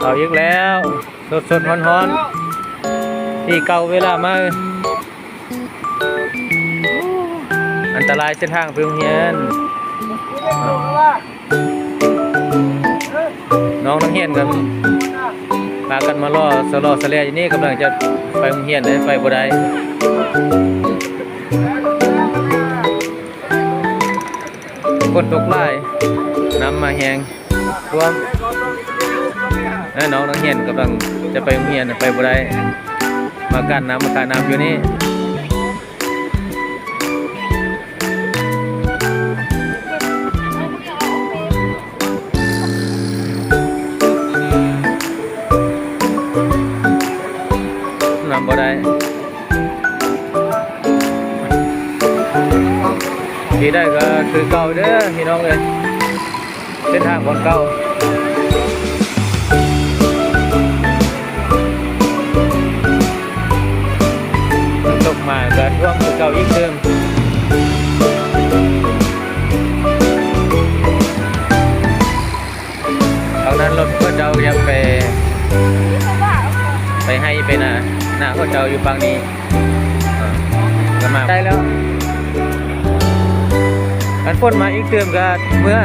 เอาอีกแล้วสดร้อนๆที่เก่าเวลามาอันตรายเส้นทางไปโรงเรียนน้องนักเรียนกันพากันมารอสะเลอยู่นี่กำลังจะไปโรงเรียนได้ไปบ่ได้ฝนตกหลายน้ำมาแห้งท่วมน้องนักเรียนกำลังจะไปโรงเรียนไปบ่ได้มากันน้ำมาการน้ำอยู่นี่น้ำบ่ได้ที่ได้ก็คือเก่าเด้อพี่น้องเลยเส้นทางของเก่าตกมาก็ท่วมคือเก่าอีกเดิมตอนนั้นรถก็เจ้ายังไปให้ไปหน้าก็เจ้าอยู่ฝั่งนี้ก็มาได้แล้วอันฝนมาอีกเติมก็เมื่อ